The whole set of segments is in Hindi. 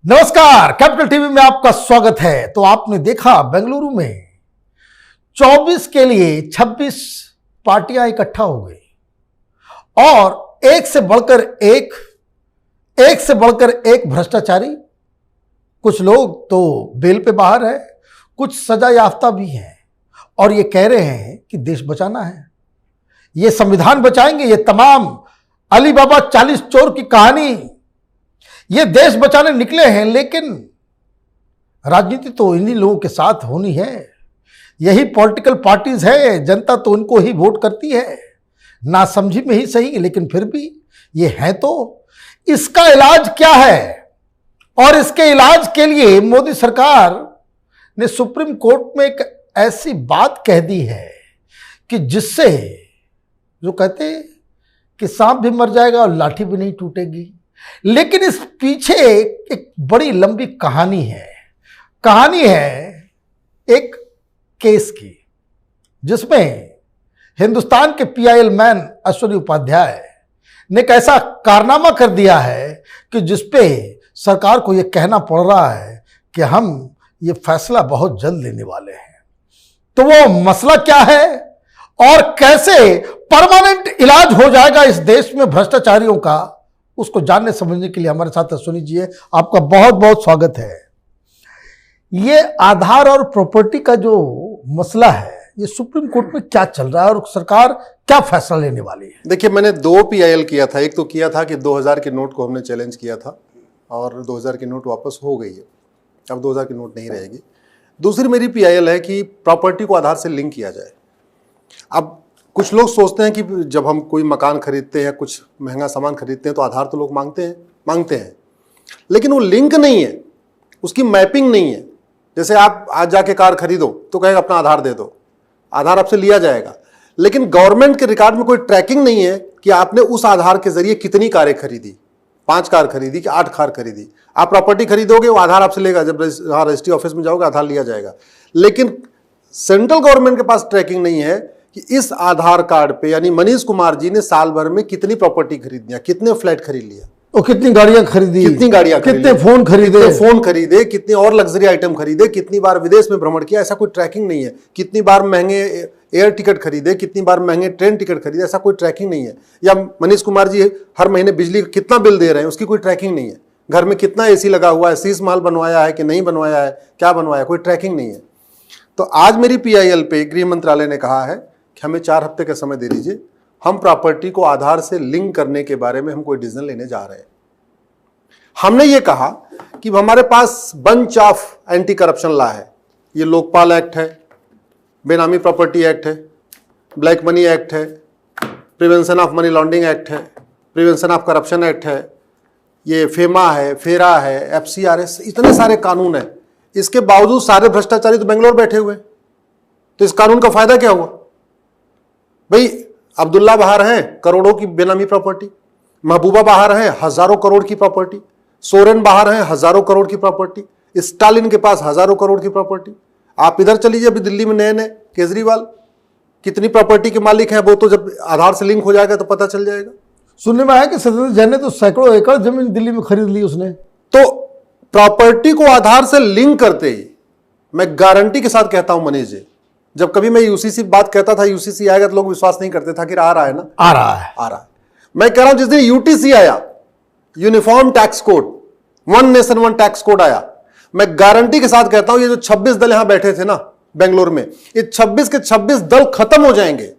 नमस्कार, कैपिटल टीवी में आपका स्वागत है। तो आपने देखा बेंगलुरु में 24 के लिए 26 पार्टियां इकट्ठा हो गई और एक से बढ़कर एक भ्रष्टाचारी। कुछ लोग तो बेल पे बाहर है, कुछ सजा याफ्ता भी हैं और ये कह रहे हैं कि देश बचाना है, ये संविधान बचाएंगे। ये तमाम अली बाबा 40 चोर की कहानी, ये देश बचाने निकले हैं। लेकिन राजनीति तो इन्हीं लोगों के साथ होनी है, यही पॉलिटिकल पार्टीज है, जनता तो उनको ही वोट करती है, ना समझी में ही सही, लेकिन फिर भी ये है। तो इसका इलाज क्या है? और इसके इलाज के लिए मोदी सरकार ने सुप्रीम कोर्ट में एक ऐसी बात कह दी है कि जिससे जो कहते कि सांप भी मर जाएगा और लाठी भी नहीं टूटेगी। लेकिन इस पीछे एक बड़ी लंबी कहानी है एक केस की, जिसमें हिंदुस्तान के पीआईएल मैन अश्विनी उपाध्याय ने एक ऐसा कारनामा कर दिया है कि जिसपे सरकार को यह कहना पड़ रहा है कि हम ये फैसला बहुत जल्द लेने वाले हैं। तो वो मसला क्या है और कैसे परमानेंट इलाज हो जाएगा इस देश में भ्रष्टाचारियों का, उसको जानने समझने के लिए हमारे साथ अश्विनी जी है। आपका बहुत बहुत स्वागत है। ये आधार और प्रॉपर्टी का जो मसला है, ये सुप्रीम कोर्ट में क्या चल रहा है और सरकार क्या फैसला लेने वाली है? देखिए, मैंने 2 पीआईएल किया था। एक तो किया था कि 2000 के नोट को हमने चैलेंज किया था और 2000 की नोट वापस हो गई है, अब 2000 की नोट नहीं रहेगी। दूसरी मेरी पीआईएल है कि प्रॉपर्टी को आधार से लिंक किया जाए। अब कुछ लोग सोचते हैं कि जब हम कोई मकान खरीदते हैं, कुछ महंगा सामान खरीदते हैं, तो आधार तो लोग मांगते हैं, लेकिन वो लिंक नहीं है, उसकी मैपिंग नहीं है। जैसे आप आज जाके कार खरीदो तो कहेगा अपना आधार दे दो, आधार आपसे लिया जाएगा, लेकिन गवर्नमेंट के रिकॉर्ड में कोई ट्रैकिंग नहीं है कि आपने उस आधार के जरिए कितनी कारें खरीदी, 5 कार खरीदी कि 8 कार खरीदी। आप प्रॉपर्टी खरीदोगे, वो आधार आपसे लेगा, जब रजिस्ट्री ऑफिस में जाओगे आधार लिया जाएगा। लेकिन सेंट्रल गवर्नमेंट के पास ट्रैकिंग नहीं है कि इस आधार कार्ड पे, यानी मनीष कुमार जी ने साल भर में कितनी प्रॉपर्टी खरीदी, कितने फ्लैट खरीद लिया, और कितनी गाड़ियां खरीदी, कितने फोन खरीदे, कितने और लग्जरी आइटम खरीदे, कितनी बार विदेश में भ्रमण किया, ऐसा कोई ट्रैकिंग नहीं है। कितनी बार महंगे एयर टिकट खरीदे, कितनी बार महंगे ट्रेन टिकट खरीदे, ऐसा कोई ट्रैकिंग नहीं है। या मनीष कुमार जी हर महीने बिजली का कितना बिल दे रहे हैं, उसकी कोई ट्रैकिंग नहीं है। घर में कितना एसी लगा हुआ है, शीश महल बनवाया है कि नहीं बनवाया है, क्या बनवाया, कोई ट्रैकिंग नहीं है। तो आज मेरी पीआईएल पे गृह मंत्रालय ने कहा है कि हमें 4 हफ्ते का समय दे दीजिए, हम प्रॉपर्टी को आधार से लिंक करने के बारे में हम कोई डिसीजन लेने जा रहे हैं। हमने ये कहा कि हमारे पास bunch of anti corruption law है। ये लोकपाल एक्ट है, बेनामी प्रॉपर्टी एक्ट है, ब्लैक मनी एक्ट है, prevention of money laundering act है, प्रिवेंशन ऑफ करप्शन एक्ट है, ये फेमा है, फेरा है, एफसीआरएस, इतने सारे कानून है। इसके बावजूद सारे भ्रष्टाचारी तो बेंगलोर बैठे हुए। तो इस कानून का फायदा क्या हुआ भाई? अब्दुल्ला बाहर हैं, करोड़ों की बेनामी प्रॉपर्टी, महबूबा बाहर हैं, हजारों करोड़ की प्रॉपर्टी, सोरेन बाहर हैं, हजारों करोड़ की प्रॉपर्टी, स्टालिन के पास हजारों करोड़ की प्रॉपर्टी। आप इधर चलीजिए, अभी दिल्ली में नए केजरीवाल कितनी प्रॉपर्टी के मालिक हैं, वो तो जब आधार से लिंक हो जाएगा तो पता चल जाएगा। सुनने में आया कि सत्येंद्र जैन ने तो सैकड़ों एकड़ जमीन दिल्ली में खरीद ली उसने। तो प्रॉपर्टी को आधार से लिंक करते ही मैं गारंटी के साथ कहता हूं मनीष जी, जब कभी मैं यूसीसी बात कहता था, यूसीसी आएगा तो लोग विश्वास नहीं करते था कि आ रहा है ना, आ रहा है। मैं कह रहा हूं जिस दिन यूटीसी आया, uniform tax code, one nation one tax code आया, मैं गारंटी के साथ कहता हूं ये जो 26 दल यहां बैठे थे ना बेंगलोर में, ये 26 के 26 दल खत्म हो जाएंगे।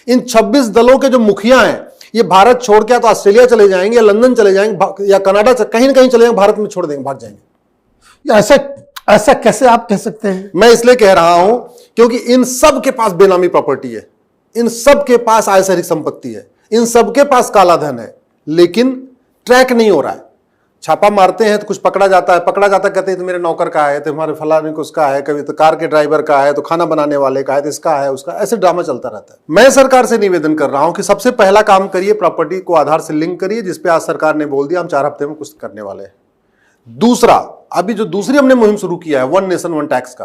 इन 26 दलों के जो मुखिया हैं, ये भारत छोड़ के तो ऑस्ट्रेलिया चले जाएंगे या लंदन चले जाएंगे या कनाडा, कहीं ना कहीं चले जाएंगे, भारत में छोड़ देंगे, भाग जाएंगे। ऐसा कैसे आप कह सकते हैं? मैं इसलिए कह रहा हूं क्योंकि इन सब के पास बेनामी प्रॉपर्टी है, इन सब के पास आयसरिक संपत्ति है, इन सब के पास काला धन है, लेकिन ट्रैक नहीं हो रहा है। छापा मारते हैं तो कुछ पकड़ा जाता है, कहते हैं तो मेरे नौकर का है, तो हमारे फलाने को उसका है, कभी तो कार के ड्राइवर का है, तो खाना बनाने वाले का है, तो इसका है, उसका, ऐसे ड्रामा चलता रहता है। मैं सरकार से निवेदन कर रहा हूं कि सबसे पहला काम करिए, प्रॉपर्टी को आधार से लिंक करिए, जिसपे आज सरकार ने बोल दिया हम 4 हफ्ते में कुछ करने वाले हैं। दूसरा, अभी जो दूसरी हमने मुहिम शुरू किया है वन नेशन वन टैक्स का,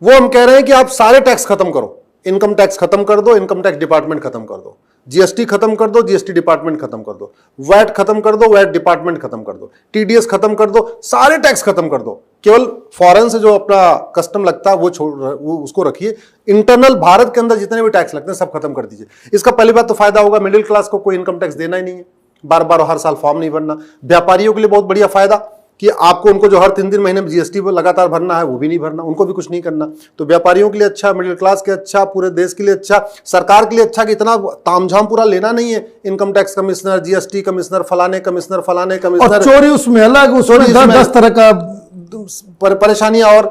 वो हम कह रहे हैं कि आप सारे टैक्स खत्म करो, इनकम टैक्स खत्म कर दो, इनकम टैक्स डिपार्टमेंट खत्म कर दो, जीएसटी खत्म कर दो, जीएसटी डिपार्टमेंट खत्म कर दो, वैट खत्म कर दो, वैट डिपार्टमेंट खत्म कर दो, टीडीएस खत्म कर दो, सारे टैक्स खत्म कर दो। केवल फॉरेन से जो अपना कस्टम लगता है वो उसको रखिए। इंटरनल भारत के अंदर जितने भी टैक्स लगते हैं सब खत्म कर दीजिए। इसका पहली बात तो फायदा होगा, मिडिल क्लास को कोई इनकम टैक्स देना ही नहीं है, बार बार हर साल फॉर्म नहीं भरना। व्यापारियों के लिए बहुत बढ़िया फायदा कि आपको उनको जो हर 3 महीने में जीएसटी लगातार भरना है वो भी नहीं भरना, उनको भी कुछ नहीं करना। तो व्यापारियों के लिए अच्छा, मिडिल क्लास के अच्छा, पूरे देश के लिए अच्छा, सरकार के लिए अच्छा कि इतना तामझाम पूरा लेना नहीं है। Income tax commissioner, GST commissioner, फलाने कमिश्नर, फलाने कमिश्नर, चोरी उसमें अलग, उसमें 10 तरह का परेशानियां। और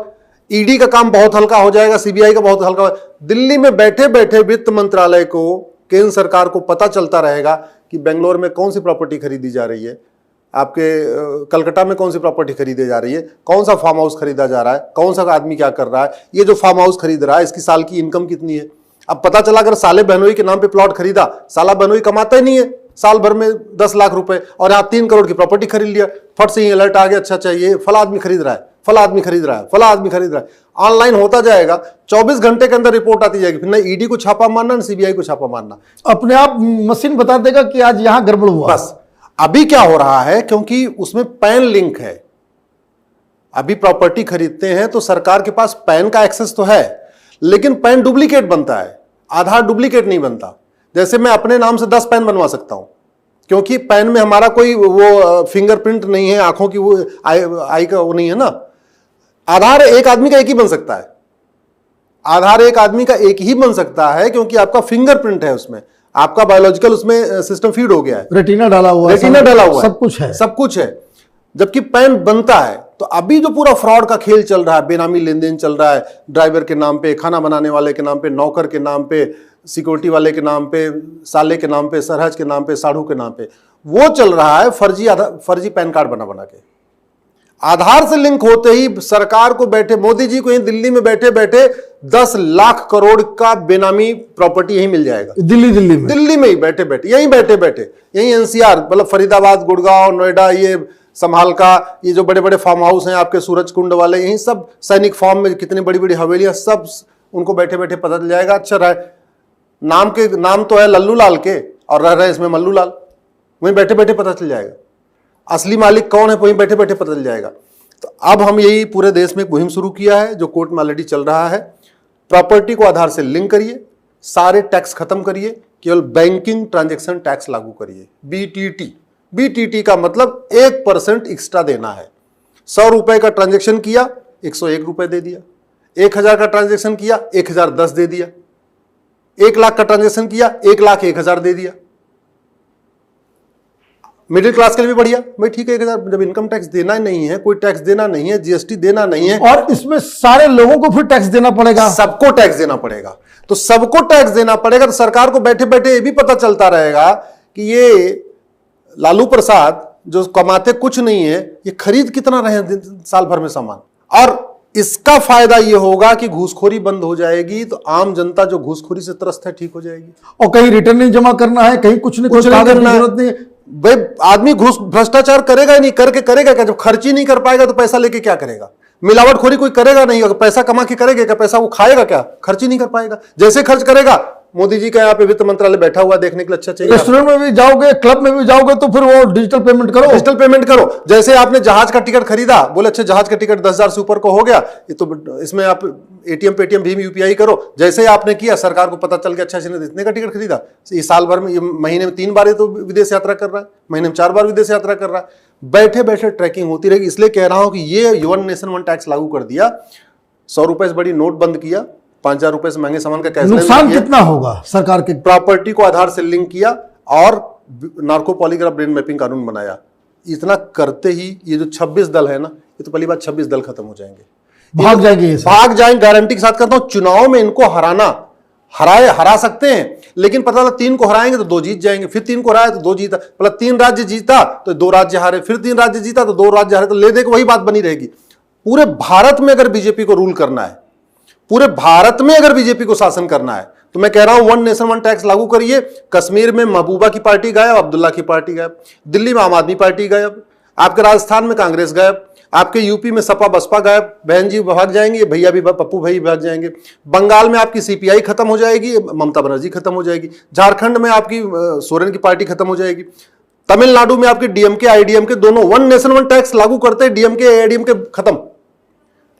ईडी का काम बहुत हल्का हो जाएगा, सीबीआई का बहुत हल्का। दिल्ली में बैठे बैठे वित्त मंत्रालय को, केंद्र सरकार को पता चलता रहेगा कि बेंगलोर में कौन सी प्रॉपर्टी खरीदी जा रही है, आपके कलकत्ता में कौन सी प्रॉपर्टी खरीदी जा रही है, कौन सा फार्म हाउस खरीदा जा रहा है, कौन सा आदमी क्या कर रहा है, ये जो फार्म हाउस खरीद रहा है इसकी साल की इनकम कितनी है। अब पता चला अगर साले बहनोई के नाम पे प्लॉट खरीदा, साला बहनोई कमाता ही नहीं है, साल भर में 10 लाख रुपए, और यहाँ 3 करोड़ की प्रॉपर्टी खरीद लिया, फट से ही अलर्ट आ गया, अच्छा ये फला आदमी खरीद रहा है, फला आदमी खरीद रहा है, फला आदमी खरीद रहा है। ऑनलाइन होता जाएगा, 24 घंटे के अंदर रिपोर्ट आती जाएगी। फिर ना ईडी को छापा मारना, ना सीबीआई को छापा मारना, अपने आप मशीन बता देगा कि आज यहां गड़बड़ हुआ। बस अभी क्या हो रहा है, क्योंकि उसमें पैन लिंक है, अभी प्रॉपर्टी खरीदते हैं तो सरकार के पास पैन का एक्सेस तो है, लेकिन पैन डुप्लीकेट बनता है, आधार डुप्लीकेट नहीं बनता। जैसे मैं अपने नाम से 10 पैन बनवा सकता हूं, क्योंकि पैन में हमारा कोई वो फिंगरप्रिंट नहीं है, आंखों की वो आई का वो नहीं है ना। आधार एक आदमी का एक ही बन सकता है, आधार एक आदमी का एक ही बन सकता है, क्योंकि आपका फिंगरप्रिंट है उसमें, आपका बायोलॉजिकल उसमें सिस्टम फीड हो गया है, रेटिना डाला हुआ है, सब कुछ है, सब कुछ है। जबकि पैन बनता है, तो अभी जो पूरा फ्रॉड का खेल चल रहा है, बेनामी लेन देन चल रहा है, ड्राइवर के नाम पे, खाना बनाने वाले के नाम पे, नौकर के नाम पे, सिक्योरिटी वाले के नाम पे, साले के नाम पे, सरहज के नाम पे, साढ़ू के नाम पे, वो चल रहा है फर्जी पैन कार्ड बना बना के। आधार से लिंक होते ही सरकार को बैठे, मोदी जी को यहीं दिल्ली में बैठे बैठे 10 लाख करोड़ का बेनामी प्रॉपर्टी यहीं मिल जाएगा। दिल्ली में ही बैठे बैठे, यहीं बैठे बैठे, यहीं एनसीआर, मतलब फरीदाबाद, गुड़गांव, नोएडा, ये संभाल का, ये जो बड़े बड़े फार्म हाउस हैं आपके सूरज कुंड वाले, यहीं सब सैनिक फार्म में कितनी बड़ी बड़ी हवेलियां, सब उनको बैठे बैठे पता चल जाएगा। अच्छा रहा नाम तो है लल्लू लाल के, और रह रहे इसमें मल्लू लाल, वहीं बैठे बैठे पता चल जाएगा। असली मालिक कौन है वहीं बैठे बैठे पता चल जाएगा। तो अब हम यही पूरे देश में एक मुहिम शुरू किया है, जो कोर्ट में ऑलरेडी चल रहा है। प्रॉपर्टी को आधार से लिंक करिए, सारे टैक्स खत्म करिए, केवल बैंकिंग ट्रांजैक्शन टैक्स लागू करिए, बीटीटी। बीटीटी का मतलब 1% एक्स्ट्रा देना है। 100 रुपए का ट्रांजैक्शन किया, 101 रुपए दे दिया। 1000 का ट्रांजैक्शन किया, 1010 दे दिया। 1 लाख का ट्रांजैक्शन किया, 1,01,000 दे दिया। मिडिल क्लास के लिए भी बढ़िया भाई, ठीक है 1000। जब इनकम टैक्स देना नहीं है, कोई टैक्स देना नहीं है, जीएसटी देना नहीं है, और इसमें सारे लोगों को फिर टैक्स देना पड़ेगा, सबको टैक्स देना पड़ेगा। तो सबको टैक्स देना पड़ेगा, तो सरकार को बैठे बैठे ये भी पता चलता रहेगा कि ये लालू प्रसाद जो कमाते कुछ नहीं है, ये खरीद कितना रहे साल भर में सामान। और इसका फायदा ये होगा कि घूसखोरी बंद हो जाएगी, तो आम जनता जो घूसखोरी से त्रस्त है ठीक हो जाएगी। और कहीं रिटर्न नहीं जमा करना है, कहीं कुछ नहीं करना है, जरूरत नहीं। भाई आदमी घूस भ्रष्टाचार करेगा ही नहीं, करके करेगा क्या? जब खर्च ही नहीं कर पाएगा तो पैसा लेके क्या करेगा? मिलावटखोरी कोई करेगा नहीं, अगर पैसा कमा के करेगा क्या? पैसा वो खाएगा क्या? खर्च ही नहीं कर पाएगा। जैसे खर्च करेगा, मोदी जी का यहाँ पे वित्त मंत्रालय बैठा हुआ देखने के लिए अच्छा चाहिए। रेस्टोरेंट में भी जाओगे, क्लब में भी जाओगे, तो फिर वो डिजिटल पेमेंट करो, डिजिटल पेमेंट करो। जैसे आपने जहाज का टिकट खरीदा, बोले अच्छा जहाज का टिकट 10,000 से ऊपर को हो गया, ये तो इसमें आप एटीएम पेटीएम भीम यूपीआई करो। जैसे आपने किया, सरकार को पता चल गया, अच्छा इतने का टिकट खरीदा, इस साल भर में, ये महीने में 3 बार ये तो विदेश यात्रा कर रहा है, महीने में 4 बार विदेश यात्रा कर रहा है। बैठे बैठे ट्रैकिंग होती रहेगी। इसलिए कह रहा हूं कि ये वन नेशन वन टैक्स लागू कर दिया, 100 रुपए से बड़ी नोट बंद किया, 5,000 रुपए से महंगे सामान का कैश, नुकसान कितना होगा सरकार के? प्रॉपर्टी को आधार से लिंक किया और नार्को पॉलीग्राफ ब्रेन मैपिंग कानून बनाया। इतना करते ही ये जो 26 दल है ना, ये तो पहली बात 26 दल खत्म हो जाएंगे, भाग जाएंगे, भाग जाएंगे, गारंटी के साथ कहता हूं। चुनाव में इनको हरा सकते हैं, लेकिन पता चला 3 को हराएंगे तो 2 जीत जाएंगे, फिर 3 को हराए तो 2 जीता, मतलब 3 राज्य जीता तो 2 राज्य हारे, फिर 3 राज्य जीता तो 2 राज्य हारे, तो ले दे के वही बात बनी रहेगी। पूरे भारत में अगर बीजेपी को रूल करना है, पूरे भारत में अगर बीजेपी को शासन करना है, तो मैं कह रहा हूं वन नेशन वन टैक्स लागू करिए। कश्मीर में महबूबा की पार्टी गायब, अब्दुल्ला की पार्टी गायब, दिल्ली में आम आदमी पार्टी गायब, आपके राजस्थान में कांग्रेस गायब, आपके यूपी में सपा बसपा गायब, बहन जी भाग जाएंगे, भैया भी पप्पू भाई भाग जाएंगे। बंगाल में आपकी सीपीआई खत्म हो जाएगी, ममता बनर्जी खत्म हो जाएगी। झारखंड में आपकी सोरेन की पार्टी खत्म हो जाएगी। तमिलनाडु में आपकी डीएमके आईडीएमके दोनों वन नेशन वन टैक्स लागू करते हैं, डीएमके आईडीएमके खत्म।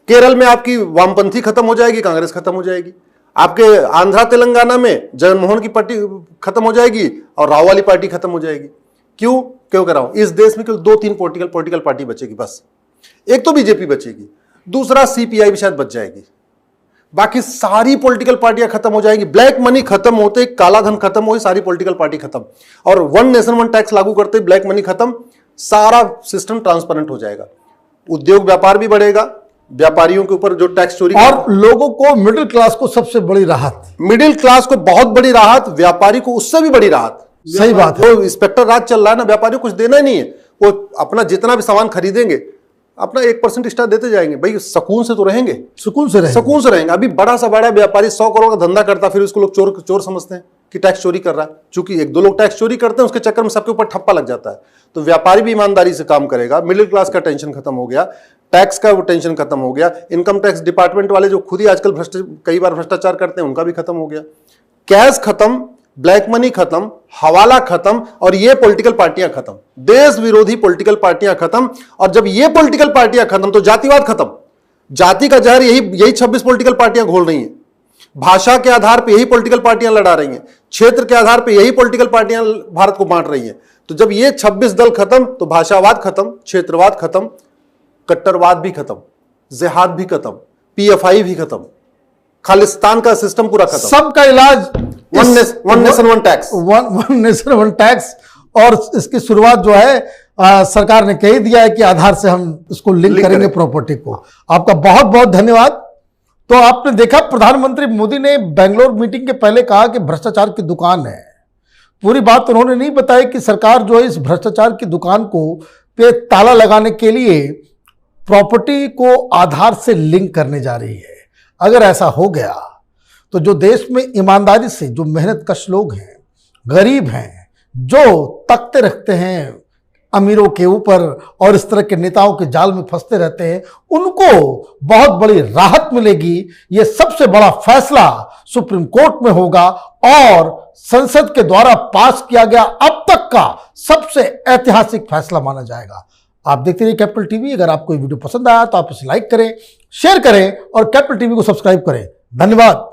केरल में आपकी वामपंथी खत्म हो जाएगी, कांग्रेस खत्म हो जाएगी। आपके आंध्रा तेलंगाना में जगनमोहन की पार्टी खत्म हो जाएगी और राव वाली पार्टी खत्म हो जाएगी। क्यों कह रहा हूं? इस देश में केवल 2-3 पॉलिटिकल पार्टी बचेगी बस। एक तो बीजेपी बचेगी, दूसरा सीपीआई भी शायद बच जाएगी, बाकी सारी पॉलिटिकल पार्टियां खत्म हो जाएगी। ब्लैक मनी खत्म होते, काला धन खत्म हो, सारी पॉलिटिकल पार्टी खत्म, और वन नेशन वन टैक्स लागू करते, ब्लैक मनी खत्म, सारा सिस्टम ट्रांसपेरेंट हो जाएगा। उद्योग व्यापार भी बढ़ेगा, व्यापारियों के ऊपर जो टैक्स चोरी, और लोगों को, मिडिल क्लास को सबसे बड़ी राहत, मिडिल क्लास को बहुत बड़ी राहत, व्यापारी को उससे भी बड़ी राहत। सही बात है। वो इंस्पेक्टर राज चल रहा है ना, व्यापारी को कुछ देना ही नहीं है, वो अपना जितना भी सामान खरीदेंगे अपना 1% एक्स्ट्रा देते जाएंगे, भाई सुकून से तो रहेंगे, सुकून से रहेंगे। अभी बड़ा सा बड़ा व्यापारी 100 करोड़ का धंधा करता, फिर उसको लोग चोर समझते हैं कि टैक्स चोरी कर रहा है। चूंकि 1-2 लोग टैक्स चोरी करते हैं, उसके चक्कर में सबके ऊपर ठप्पा लग जाता है। तो व्यापारी भी ईमानदारी से काम करेगा, मिडिल क्लास का टेंशन खत्म हो गया, टैक्स का वो टेंशन खत्म हो गया, इनकम टैक्स डिपार्टमेंट वाले जो खुद ही आजकल कई बार भ्रष्टाचार करते हैं, उनका भी खत्म हो गया। कैश खत्म, ब्लैक मनी खत्म, हवाला खत्म, और ये पॉलिटिकल पार्टियां खत्म, देश विरोधी पॉलिटिकल पार्टियां खत्म। और जब ये पॉलिटिकल पार्टियां खत्म तो जातिवाद खत्म। जाति का जहर यही 26 पॉलिटिकल पार्टियां घोल रही हैं। भाषा के आधार पर यही पॉलिटिकल पार्टियां लड़ा रही हैं, क्षेत्र के आधार पर यही पॉलिटिकल पार्टियां भारत को बांट रही हैं। तो जब ये 26 दल खत्म तो भाषावाद खत्म, क्षेत्रवाद खत्म, कट्टरवाद भी खत्म, जिहाद भी खत्म, पीएफआई भी खत्म, खालिस्तान का सिस्टम पूरा खत्म। सबका इलाज one nation one tax, one nation one tax. और इसकी शुरुआत जो है सरकार ने कह ही दिया है कि आधार से हम इसको लिंक करेंगे प्रॉपर्टी को। आपका बहुत बहुत धन्यवाद। तो आपने देखा, प्रधानमंत्री मोदी ने बेंगलोर मीटिंग के पहले कहा कि भ्रष्टाचार की दुकान है। पूरी बात उन्होंने नहीं बताई कि सरकार जो है इस भ्रष्टाचार की दुकान को पे ताला लगाने के लिए प्रॉपर्टी को आधार से लिंक करने जा रही है। अगर ऐसा हो गया तो जो देश में ईमानदारी से, जो मेहनत कश लोग हैं, गरीब हैं, जो तख्ते रखते हैं अमीरों के ऊपर और इस तरह के नेताओं के जाल में फंसते रहते हैं, उनको बहुत बड़ी राहत मिलेगी। यह सबसे बड़ा फैसला सुप्रीम कोर्ट में होगा और संसद के द्वारा पास किया गया अब तक का सबसे ऐतिहासिक फैसला माना जाएगा। आप देखते रहिए कैपिटल टीवी। अगर आपको ये वीडियो पसंद आया तो आप इसे लाइक करें, शेयर करें और कैपिटल टीवी को सब्सक्राइब करें। धन्यवाद।